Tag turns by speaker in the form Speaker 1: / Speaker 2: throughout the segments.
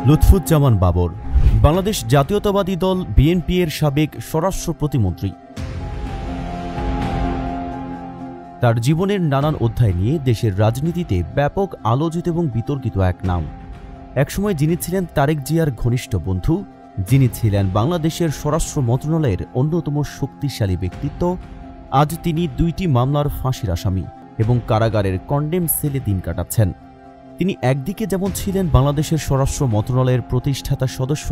Speaker 1: লুৎফুজ্জামান বাবর বাংলাদেশ জাতীয়তাবাদী দল বিএনপি এর সাবেক স্বরাষ্ট্র প্রতিমন্ত্রী। তার জীবনের নানান অধ্যায় নিয়ে দেশের রাজনীতিতে ব্যাপক আলোচিত এবং বিতর্কিত এক নাম। একসময় যিনি ছিলেন তারেক জিয়ার ঘনিষ্ঠ বন্ধু, যিনি ছিলেন বাংলাদেশের স্বরাষ্ট্র মন্ত্রণালয়ের অন্যতম শক্তিশালী ব্যক্তিত্ব, আজ তিনি 2টি মামলার ফাঁসির আসামি এবং কারাগারের কন্ডেম সেলে দিন কাটাচ্ছেন। তিনি একদিকে যেমন ছিলেন বাংলাদেশের স্বরাষ্ট্র মন্ত্রণালয়ের প্রতিষ্ঠাতা সদস্য,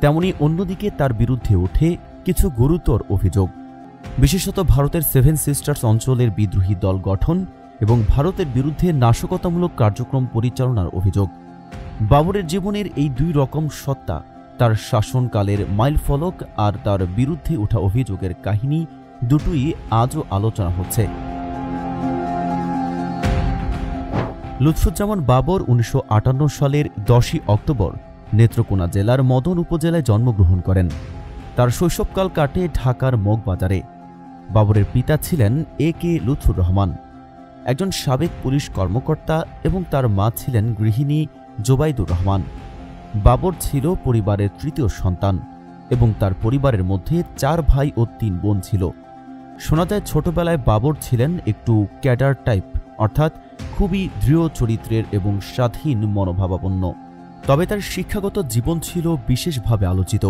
Speaker 1: তেমনি অন্যদিকে তার বিরুদ্ধে ওঠে কিছু গুরুতর অভিযোগ, বিশেষত ভারতের 7 সিস্টার্স অঞ্চলের বিদ্রোহী দল গঠন এবং ভারতের বিরুদ্ধে নাশকতামূলক কার্যক্রম পরিচালনার অভিযোগ। বাবরের জীবনের এই 2 রকম সত্তা, তার শাসনকালের মাইলফলক আর তার বিরুদ্ধে ওঠা অভিযোগের কাহিনী দুটোই আজও আলোচনা হচ্ছে। লুৎফুজ্জামান বাবর 1958 সালের 10ই অক্টোবর নেত্রকোনা জেলার মদন উপজেলায় জন্মগ্রহণ করেন। তার শৈশবকাল কাটে ঢাকার মগবাজারে। বাবরের পিতা ছিলেন A.K. লুৎফুর রহমান, একজন সাবেক পুলিশ কর্মকর্তা, এবং তার মা ছিলেন গৃহিণী জোবাইদুর রহমান। বাবর ছিল পরিবারের তৃতীয় সন্তান এবং তার পরিবারের মধ্যে 4 ভাই ও 3 বোন ছিল। শোনা যায় ছোটবেলায় বাবর ছিলেন একটু ক্যাডার টাইপ, অর্থাৎ খুবই দৃঢ় চরিত্রের এবং স্বাধীন মনোভাবাপন্ন। তবে তার শিক্ষাগত জীবন ছিল বিশেষভাবে আলোচিত।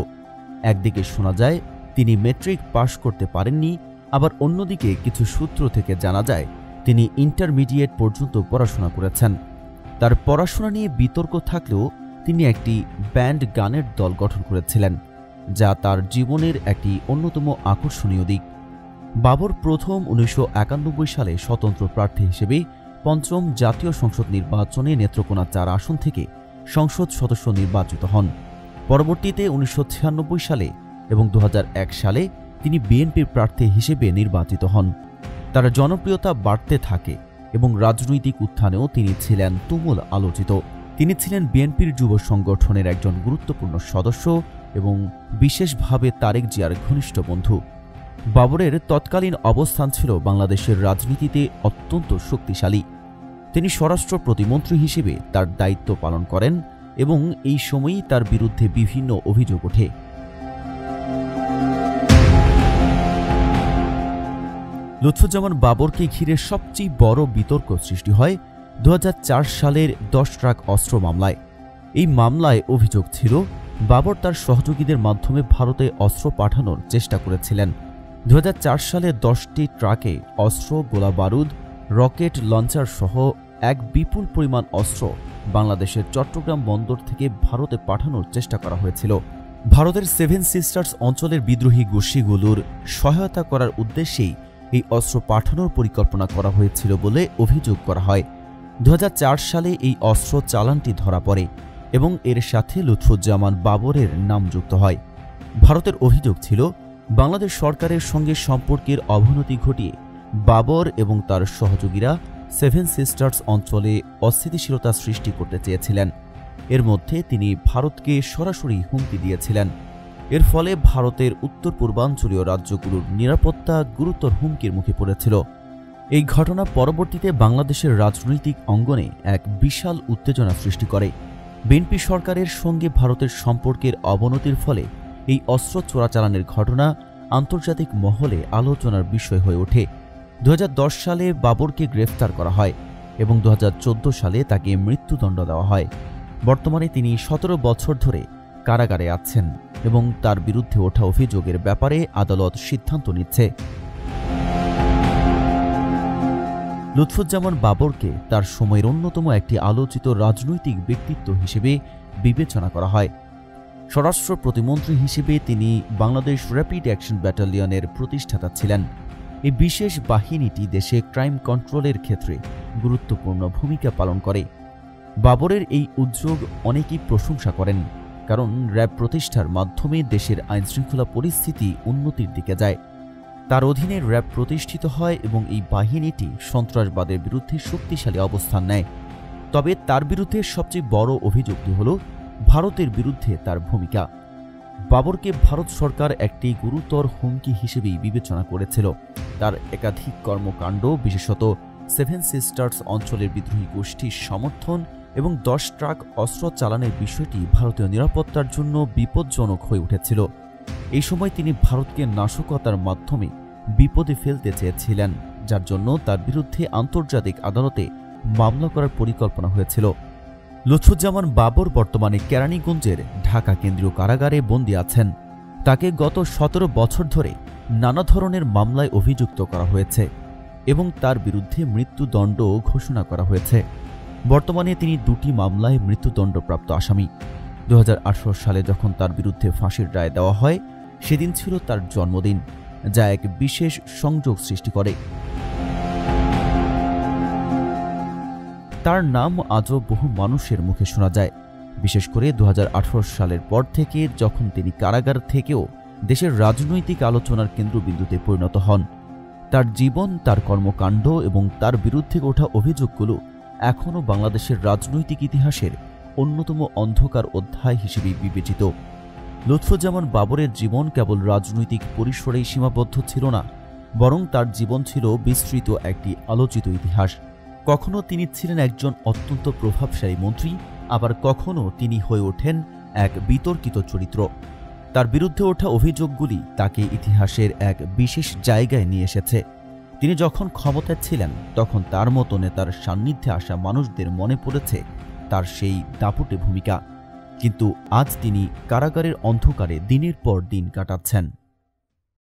Speaker 1: একদিকে শোনা যায় তিনি মেট্রিক পাশ করতে পারেননি, আবার অন্যদিকে কিছু সূত্র থেকে জানা যায় তিনি ইন্টারমিডিয়েট পর্যন্ত পড়াশোনা করেছেন। তার পড়াশোনা নিয়ে বিতর্ক থাকলেও তিনি একটি ব্যান্ড গানের দল গঠন করেছিলেন, যা তার জীবনের একটি অন্যতম আকর্ষণীয় দিক। বাবর প্রথম 1991 সালে স্বতন্ত্র প্রার্থী হিসেবে 5ম জাতীয় সংসদ নির্বাচনে নেত্রকোনা 4 আসন থেকে সংসদ সদস্য নির্বাচিত হন। পরবর্তীতে 1996 সালে এবং 2001 সালে তিনি বিএনপির প্রার্থী হিসেবে নির্বাচিত হন। তার জনপ্রিয়তা বাড়তে থাকে এবং রাজনৈতিক উত্থানেও তিনি ছিলেন তুমুল আলোচিত। তিনি ছিলেন বিএনপির যুব সংগঠনের একজন গুরুত্বপূর্ণ সদস্য এবং বিশেষভাবে তারেক জিয়ার ঘনিষ্ঠ বন্ধু। বাবরের তৎকালীন অবস্থান ছিল বাংলাদেশের রাজনীতিতে অত্যন্ত শক্তিশালী। তিনি স্বরাষ্ট্র প্রতিমন্ত্রী হিসেবে তার দায়িত্ব পালন করেন এবং এই সময়ই তার বিরুদ্ধে বিভিন্ন অভিযোগ ওঠে। লুৎফুজ্জামান বাবরকে ঘিরে সবচেয়ে বড় বিতর্ক সৃষ্টি হয় 2004 সালের 10 ট্রাক অস্ত্র মামলায়। এই মামলায় অভিযোগ ছিল বাবর তার সহযোগীদের মাধ্যমে ভারতে অস্ত্র পাঠানোর চেষ্টা করেছিলেন। 2004 সালে 10টি ট্রাকে অস্ত্র, গোলাবারুদ, রকেট লঞ্চার সহ এক বিপুল পরিমাণ অস্ত্র বাংলাদেশের চট্টগ্রাম বন্দর থেকে ভারতে পাঠানোর চেষ্টা করা হয়েছিল। ভারতের 7 সিস্টার্স অঞ্চলের বিদ্রোহী গোষ্ঠীগুলোর সহায়তা করার উদ্দেশ্যেই এই অস্ত্র পাঠানোর পরিকল্পনা করা হয়েছিল বলে অভিযোগ করা হয়। 2004 সালে এই অস্ত্র চালানটি ধরা পড়ে এবং এর সাথে লুৎফুজ্জামান বাবরের নাম যুক্ত হয়। ভারতের অভিযোগ ছিল বাংলাদেশ সরকারের সঙ্গে সম্পর্কের অবনতি ঘটিয়ে বাবর এবং তার সহযোগীরা 7 সিস্টার্স অঞ্চলে অস্থিতিশীলতা সৃষ্টি করতে চেয়েছিলেন। এর মধ্যে তিনি ভারতকে সরাসরি হুমকি দিয়েছিলেন। এর ফলে ভারতের উত্তর পূর্বাঞ্চলীয় রাজ্যগুলোর নিরাপত্তা গুরুতর হুমকির মুখে পড়েছিল। এই ঘটনা পরবর্তীতে বাংলাদেশের রাজনৈতিক অঙ্গনে এক বিশাল উত্তেজনা সৃষ্টি করে। বিএনপি সরকারের সঙ্গে ভারতের সম্পর্কের অবনতির ফলে এই অস্ত্র চোরাচালানের ঘটনা আন্তর্জাতিক মহলে আলোচনার বিষয় হয়ে ওঠে। 2010 সালে বাবরকে গ্রেফতার করা হয় এবং 2014 সালে তাকে মৃত্যুদণ্ড দেওয়া হয়। বর্তমানে তিনি 17 বছর ধরে কারাগারে আছেন এবং তার বিরুদ্ধে ওঠা অভিযোগের ব্যাপারে আদালত সিদ্ধান্ত নিচ্ছে। লুৎফুজ্জামান বাবরকে তার সময়ের অন্যতম একটি আলোচিত রাজনৈতিক ব্যক্তিত্ব হিসেবে বিবেচনা করা হয়। স্বরাষ্ট্র প্রতিমন্ত্রী হিসেবে তিনি বাংলাদেশ র্যাপিড অ্যাকশন ব্যাটালিয়নের প্রতিষ্ঠাতা ছিলেন। এই বিশেষ বাহিনীটি দেশে ক্রাইম কন্ট্রোলের ক্ষেত্রে গুরুত্বপূর্ণ ভূমিকা পালন করে। বাবরের এই উদ্যোগ অনেকেই প্রশংসা করেন, কারণ র্যাব প্রতিষ্ঠার মাধ্যমে দেশের আইনশৃঙ্খলা পরিস্থিতি উন্নতির দিকে যায়। তার অধীনে র্যাব প্রতিষ্ঠিত হয় এবং এই বাহিনীটি সন্ত্রাসবাদের বিরুদ্ধে শক্তিশালী অবস্থান নেয়। তবে তার বিরুদ্ধে সবচেয়ে বড় অভিযোগটি হল ভারতের বিরুদ্ধে তার ভূমিকা। বাবরকে ভারত সরকার একটি গুরুতর হুমকি হিসেবেই বিবেচনা করেছিল। তার একাধিক কর্মকাণ্ড, বিশেষত 7 সিস্টার্স অঞ্চলের বিদ্রোহী গোষ্ঠীর সমর্থন এবং 10 ট্রাক অস্ত্র চালানের বিষয়টি ভারতীয় নিরাপত্তার জন্য বিপজ্জনক হয়ে উঠেছিল। এই সময় তিনি ভারতকে নাশকতার মাধ্যমে বিপদে ফেলতে চেয়েছিলেন, যার জন্য তার বিরুদ্ধে আন্তর্জাতিক আদালতে মামলা করার পরিকল্পনা হয়েছিল। লুৎফুজ্জামান বাবর বর্তমানে কেরানীগঞ্জের ঢাকা কেন্দ্রীয় কারাগারে বন্দী আছেন। তাকে গত 17 বছর ধরে নানা ধরনের মামলায় অভিযুক্ত করা হয়েছে এবং তার বিরুদ্ধে মৃত্যুদণ্ড ঘোষণা করা হয়েছে। বর্তমানে তিনি 2টি মামলায় মৃত্যুদণ্ডপ্রাপ্ত আসামি। 2018 সালে যখন তার বিরুদ্ধে ফাঁসির রায় দেওয়া হয়, সেদিন ছিল তার জন্মদিন, যা এক বিশেষ সংযোগ সৃষ্টি করে। তার নাম আজও বহু মানুষের মুখে শোনা যায়, বিশেষ করে 2018 সালের পর থেকে, যখন তিনি কারাগার থেকেও দেশের রাজনৈতিক আলোচনার কেন্দ্রবিন্দুতে পরিণত হন। তার জীবন, তার কর্মকাণ্ড এবং তার বিরুদ্ধে ওঠা অভিযোগগুলো এখনও বাংলাদেশের রাজনৈতিক ইতিহাসের অন্যতম অন্ধকার অধ্যায় হিসেবে বিবেচিত। লুৎফুজ্জামান বাবরের জীবন কেবল রাজনৈতিক পরিসরেই সীমাবদ্ধ ছিল না, বরং তার জীবন ছিল বিস্তৃত একটি আলোচিত ইতিহাস। কখনো তিনি ছিলেন একজন অত্যন্ত প্রভাবশালী মন্ত্রী, আবার কখনো তিনি হয়ে ওঠেন এক বিতর্কিত চরিত্র। তার বিরুদ্ধে ওঠা অভিযোগগুলি তাকে ইতিহাসের এক বিশেষ জায়গায় নিয়ে এসেছে। তিনি যখন ক্ষমতায় ছিলেন, তখন তার মতো নেতার সান্নিধ্যে আসা মানুষদের মনে পড়েছে তার সেই দাপুটে ভূমিকা, কিন্তু আজ তিনি কারাগারের অন্ধকারে দিনের পর দিন কাটাচ্ছেন।